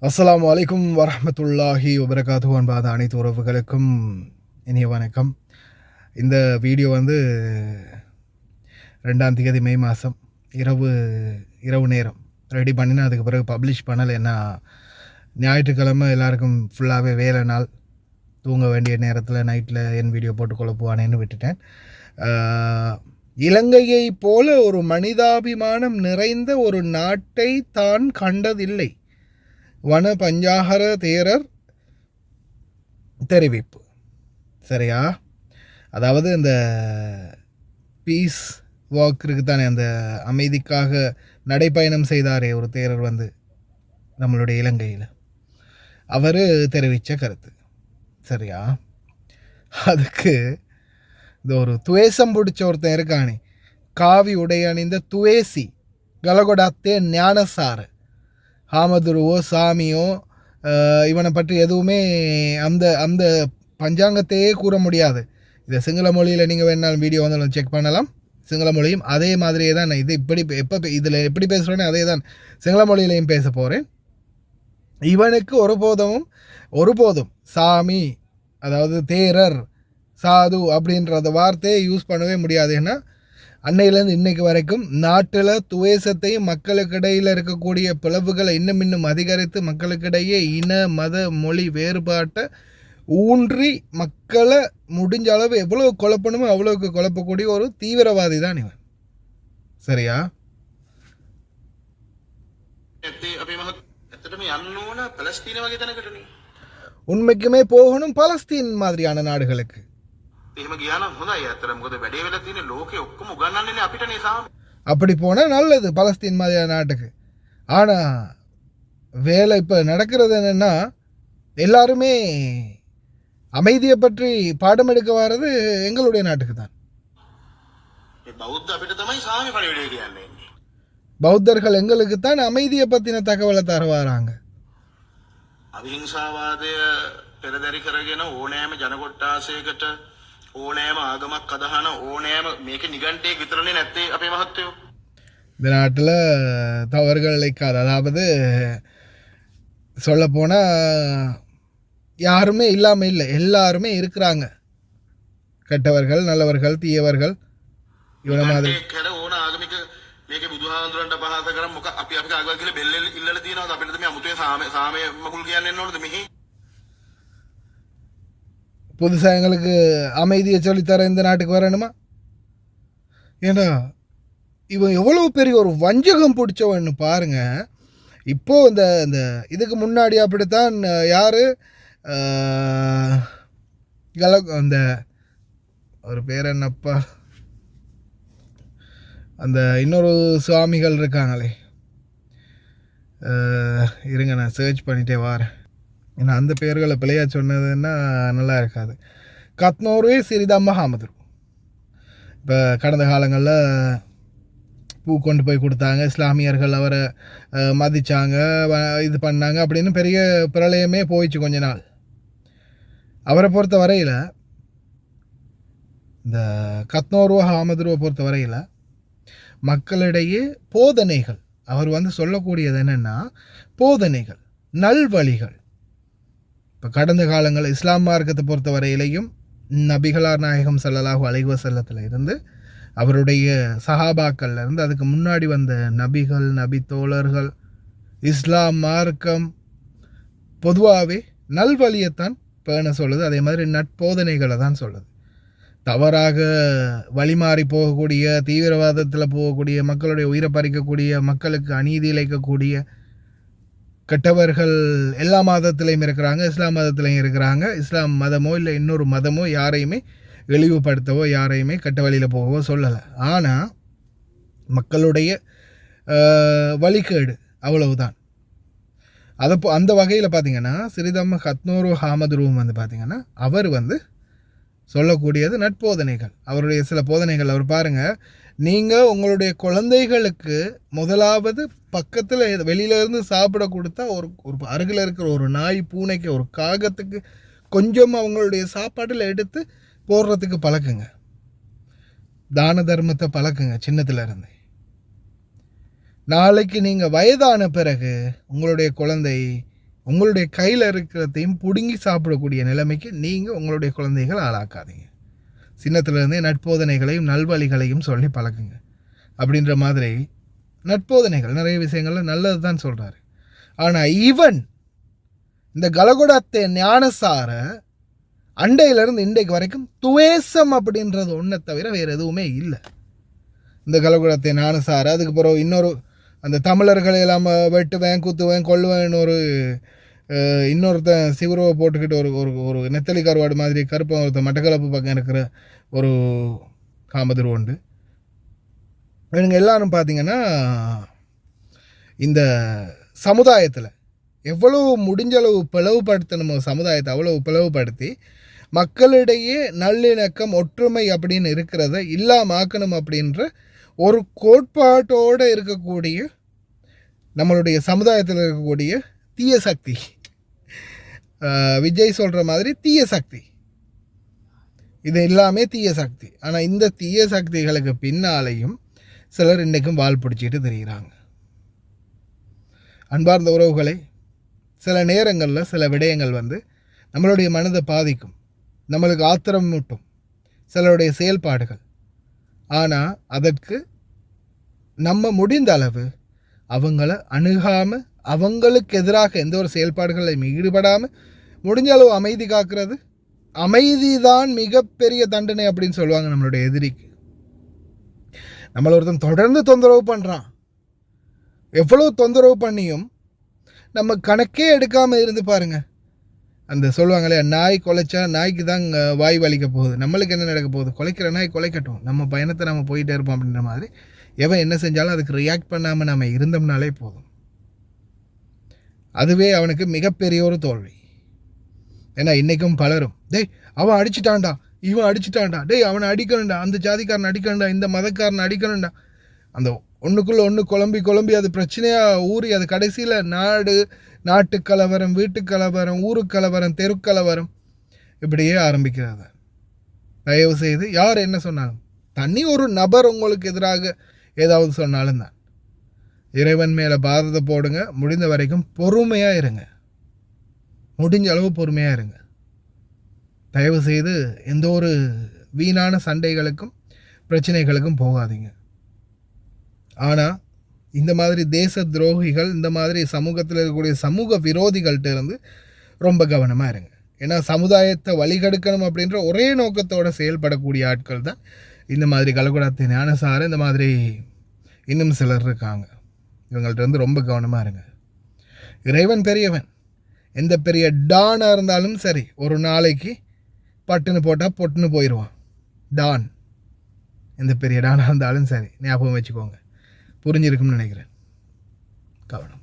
அஸ்ஸலாமு அலைக்கும் வரஹ்மத்துல்லாஹி வபரகாத்துஹு அன்பாத அனைத்து உறவுகளுக்கும் இனிய வணக்கம். இந்த வீடியோ வந்து 2ஆம் தேதி மே மாதம் இரவு நேரம் ரெடி பண்ணினா அதுக்கு பிறகு பப்ளிஷ் பண்ணலை. ஏன்னா ஞாயிற்றுக்கிழமை எல்லாருக்கும் ஃபுல்லாகவே வேலை நாள், தூங்க வேண்டிய நேரத்தில் நைட்டில் என் வீடியோ போட்டு குழப்புவானேன்னு விட்டுட்டேன். இலங்கையை போல ஒரு மனிதாபிமானம் நிறைந்த ஒரு நாட்டை தான் கண்டதில்லை. வன பஞ்சாகர தேரர் தெரிவிப்பு. சரியா? அதாவது இந்த பீஸ் வாக் இருக்குதானே, அந்த அமைதிக்காக நடைப்பயணம் செய்தாரே ஒரு தேரர் வந்து நம்மளுடைய இலங்கையில், அவர் தெரிவித்த கருத்து. சரியா? அதுக்கு இந்த ஒரு துவேசம் பிடிச்ச ஒருத்தன் இருக்கானே, காவி உடை அணிந்த துவேசி கலகொடாத்தே ஞானசார ஹாமதுருவோ சாமியோ இவனை பற்றி எதுவுமே அந்த அந்த பஞ்சாங்கத்தையே கூற முடியாது. இதை சிங்கள மொழியில் நீங்கள் வேணாலும் வீடியோ வந்து செக் பண்ணலாம். சிங்கள மொழியும் அதே மாதிரியே தான். இது இப்படி எப்போ இதில் எப்படி பேசுகிறேன்னு அதே தான் சிங்கள மொழியிலையும் பேச போகிறேன். இவனுக்கு ஒருபோதும் சாமி, அதாவது தேரர், சாது அப்படின்றத வார்த்தையை யூஸ் பண்ணவே முடியாது. ஏன்னா அன்னையிலேருந்து இன்றைக்கு வரைக்கும் நாட்டில் துவேசத்தையும் மக்களுக்கிடையில் இருக்கக்கூடிய பிளவுகளை இன்னும் அதிகரித்து மக்களுக்கிடையே இன மத மொழி வேறுபாட்டை ஊன்றி மக்களை முடிஞ்ச அளவு எவ்வளோ குழப்பணுமோ அவ்வளோக்கு குழப்பக்கூடிய ஒரு தீவிரவாதி தான் இவன். சரியா? உண்மைக்குமே போகணும் பலஸ்தீன் மாதிரியான நாடுகளுக்கு. அப்படி போனால் நல்லது பலஸ்தீன் மாதிரியான நாட்டுக்கு. ஆனால் வேலை இப்போ நடக்கிறது என்னென்னா, எல்லாருமே அமைதியை பற்றி பாடம் எடுக்க வர்றது எங்களுடைய நாட்டுக்கு தான். பௌத்தர்கள் எங்களுக்கு தான் அமைதியை பற்றின தகவலை தர வராங்க. අවිහිංසාවාදය පෙරදරි කරගෙන ඕනෑම ජනකොට්ටාසයකට ඕනෑම ආගමක් අදහන ඕනෑම මේක නිගණ්ඩේ විතරනේ නැත්තේ අපේ මහත්තයෝ. இந்த நாட்டில் தவறுகள் இழைக்காது. அதாவது சொல்லப்போனால் யாருமே இல்லாமல் இல்லை, எல்லாருமே இருக்கிறாங்க. கெட்டவர்கள், நல்லவர்கள், தீயவர்கள், இவன மாதிரி. ඕන ආගමික මේක බුදුහාමුදුරන්ට පහත කරන් මොක අපි අපිට ආගම කියලා බෙල්ල ඉල්ලලා තියෙනවද? අපිට මේ අමුතුවේ සාමය මගුල් කියන්නේ නෝනද මෙහි? புதுசாக எங்களுக்கு அமைதியை சொல்லித்தர இந்த நாட்டுக்கு வரணுமா? ஏன்னா இவன் எவ்வளோ பெரிய ஒரு வஞ்சகம் பிடிச்சவன்னு பாருங்க. இப்போது இந்த இதுக்கு முன்னாடி அப்படித்தான் யார் அந்த ஒரு பேர் என்னப்பா, அந்த இன்னொரு சுவாமிகள் இருக்காங்களே, இருங்க நான் சர்ச் பண்ணிகிட்டே வரேன். ஏன்னா அந்த பேர்களை பிள்ளையா சொன்னதுன்னா நல்லா இருக்காது. கத்னோரு சிறிதம்ம ஹாமதுரு இப்போ கடந்த காலங்களில் பூ கொண்டு போய் கொடுத்தாங்க, இஸ்லாமியர்கள் அவரை மதித்தாங்க, இது பண்ணாங்க அப்படின்னு பெரிய பிரளயமே போயிடுச்சு கொஞ்ச நாள். அவரை பொறுத்த வரையில், இந்த கத்னோருவ ஹாமதுருவை பொறுத்த வரையில் மக்களிடையே போதனைகள், அவர் வந்து சொல்லக்கூடியது என்னென்னா போதனைகள், நல்வழிகள். இப்போ கடந்த காலங்களில் இஸ்லாம் மார்க்கத்தை பொறுத்த வரையிலையும் நபிகளார் நாயகம் ஸல்லல்லாஹு அலைஹி வஸல்லத்தில் இருந்து அவருடைய சஹாபாக்கள்ல இருந்து அதுக்கு முன்னாடி வந்த நபிகள், நபி தோழர்கள், இஸ்லாம் மார்க்கம் பொதுவாகவே நல்வழியைத்தான் பேண சொல்லுது. அதே மாதிரி நட்போதனைகளை தான் சொல்லுது. தவறாக வழிமாறி போகக்கூடிய, தீவிரவாதத்தில் போகக்கூடிய, மக்களுடைய உயிரை பறிக்கக்கூடிய, மக்களுக்கு அநீதி இழைக்கக்கூடிய கெட்டவர்கள் எல்லா மதத்திலையும் இருக்கிறாங்க. இஸ்லாம் மதத்திலையும் இருக்கிறாங்க. இஸ்லாம் மதமோ இல்லை இன்னொரு மதமோ யாரையுமே இழிவுபடுத்தவோ யாரையுமே கெட்ட வழியில் போகவோ சொல்லலை. ஆனால் மக்களுடைய வழிகேடு அவ்வளவுதான். அந்த வகையில் பார்த்திங்கன்னா சிறிதம்ம கத்னோரு ஹாமதுருவும் வந்து பார்த்திங்கன்னா அவர் வந்து சொல்லக்கூடியது நட்போதனைகள். அவருடைய சில போதனைகள் அவர் பாருங்கள். நீங்கள் உங்களுடைய குழந்தைகளுக்கு முதலாவது பக்கத்தில் வெளியிலேருந்து சாப்பிட கொடுத்தா ஒரு அருகில் இருக்கிற ஒரு நாய், பூனைக்கு, ஒரு காகத்துக்கு கொஞ்சம் அவங்களுடைய சாப்பாட்டில் எடுத்து போடுறதுக்கு பழக்குங்க. தான தர்மத்தை பழக்குங்க சின்னத்துலேருந்து. நாளைக்கு நீங்கள் வயதான பிறகு உங்களுடைய குழந்தை உங்களுடைய கையில் இருக்கிறதையும் பிடுங்கி சாப்பிடக்கூடிய நிலைமைக்கு நீங்கள் உங்களுடைய குழந்தைகள் ஆளாக்காதீங்க. சின்னத்துலேருந்தே நட்போதனைகளையும் நல்வழிகளையும் சொல்லி பழக்குங்க. அப்படின்ற மாதிரி நட்போதனைகள் நிறைய விஷயங்கள்ல நல்லது தான் சொல்கிறாரு. ஆனால் ஈவன் இந்த கலகுடாத்தே ஞானசார அண்டையிலேருந்து இன்றைக்கு வரைக்கும் துவேசம் அப்படின்றது ஒன்றை தவிர வேறு எதுவுமே இல்லை. இந்த கலகுடாத்தே ஞானசார அதுக்கு பிறகு இன்னொரு அந்த தமிழர்களை எல்லாம் வெட்டுவேன் குத்துவேன் கொள்ளுவேன் இன்னொருத்தன் சிவருவை போட்டுக்கிட்டு ஒரு ஒரு ஒரு நெத்தலி கருவாடு மாதிரி கருப்பன் ஒருத்தன் மட்டக்களப்பு பக்கம் இருக்கிற ஒரு காமதுரு உண்டு. இவங்க எல்லாரும் பார்த்திங்கன்னா இந்த சமுதாயத்தில் எவ்வளவு முடிஞ்சளவு பிளவுபடுத்தணுமோ சமுதாயத்தை அவ்வளவு பிளவுபடுத்தி மக்களிடையே நல்லிணக்கம் ஒற்றுமை அப்படின்னு இருக்கிறத இல்லாமாக்கணும் அப்படின்ற ஒரு கோட்பாட்டோடு இருக்கக்கூடிய நம்மளுடைய சமுதாயத்தில் இருக்கக்கூடிய தீய சக்தி, விஜய் சொல்கிற மாதிரி தீய சக்தி, இது எல்லாமே தீய சக்தி. ஆனால் இந்த தீய சக்திகளுக்கு பின்னாலேயும் சிலர் இன்றைக்கும் வால் பிடிச்சிட்டு தெரிகிறாங்க. அன்பார்ந்த உறவுகளை, சில நேரங்களில் சில விடயங்கள் நம்மளுடைய மனதை பாதிக்கும், நம்மளுக்கு ஆத்திரம் மூட்டும் சிலருடைய செயல்பாடுகள். ஆனால் அதற்கு நம்ம முடிந்த அளவு அவங்கள அணுகாமல் அவங்களுக்கு எதிராக எந்த ஒரு செயல்பாடுகளையும் ஈடுபடாமல் முடிஞ்ச அளவு அமைதி காக்கிறது. அமைதி தான் மிகப்பெரிய தண்டனை அப்படின்னு சொல்லுவாங்க நம்மளுடைய எதிரிக்கு. நம்மளை ஒருத்தன் தொடர்ந்து தொந்தரவு பண்ணுறான், எவ்வளோ தொந்தரவு பண்ணியும் நம்ம கணக்கே எடுக்காமல் இருந்து பாருங்கள். அந்த சொல்லுவாங்களே, நாய் குலைச்சா நாய்க்கு தான் வாய் வலிக்க போகுது, நம்மளுக்கு என்ன நடக்க போகுது, குலைக்கிற நாய் குலைக்கட்டும், நம்ம பயணத்தை நம்ம போயிட்டே இருப்போம் அப்படின்ற மாதிரி எவன் என்ன செஞ்சாலும் அதுக்கு ரியாக்ட் பண்ணாமல் நம்ம இருந்தோம்னாலே போதும். அதுவே அவனுக்கு மிகப்பெரிய ஒரு தோல்வி. ஏன்னா இன்றைக்கும் பலரும் அவன் அடிச்சிட்டான்டா, இவன் அடிச்சிட்டான்டா, அவனை அடிக்கணும்டா, அந்த ஜாதிக்காரன் அடிக்கணும்டா, இந்த மதக்காரன் அடிக்கணும்டா, அந்த ஒன்றுக்குள்ளே ஒன்று குழம்பி அது பிரச்சனையாக ஊறி அது கடைசியில் நாட்டு கலவரம், வீட்டு கலவரம், ஊரு கலவரம், தெருக்கலவரம் இப்படியே ஆரம்பிக்கிறது. தயவு செய்து யார் என்ன சொன்னாலும், தனி ஒரு நபர் உங்களுக்கு எதிராக ஏதாவது சொன்னாலும் தான் இறைவன் மேலே பாரதத்தை போடுங்க. முடிந்த வரைக்கும் பொறுமையாக இருங்க, முடிஞ்ச அளவு பொறுமையாக இருங்க. தயவு செய்து எந்த ஒரு வீணான சண்டைகளுக்கும் பிரச்சனைகளுக்கும் போகாதீங்க. ஆனால் இந்த மாதிரி தேச துரோகிகள், இந்த மாதிரி சமூகத்தில் இருக்கக்கூடிய சமூக விரோதிகள்கிட்ட இருந்து ரொம்ப கவனமாக இருங்க. ஏன்னா சமுதாயத்தை வழிகெடுக்கணும் அப்படின்ற ஒரே நோக்கத்தோடு செயல்படக்கூடிய ஆட்கள் தான் இந்த மாதிரி கலகுடாத்தே ஞானசார, இந்த மாதிரி இன்னும் சிலர் இருக்காங்க. இவங்கள்ட்ட இருந்து ரொம்ப கவனமாக இருங்க. இறைவன் பெரியவன், எந்த பெரிய டானாக இருந்தாலும் சரி ஒரு நாளைக்கு பட்டுன்னு போட்டால் பொட்டுன்னு போயிடுவான். டான் எந்த பெரிய டானாக இருந்தாலும் சரி, ஞாபகம் வச்சுக்கோங்க. புரிஞ்சிருக்கும்னு நினைக்கிறேன். கவனம்.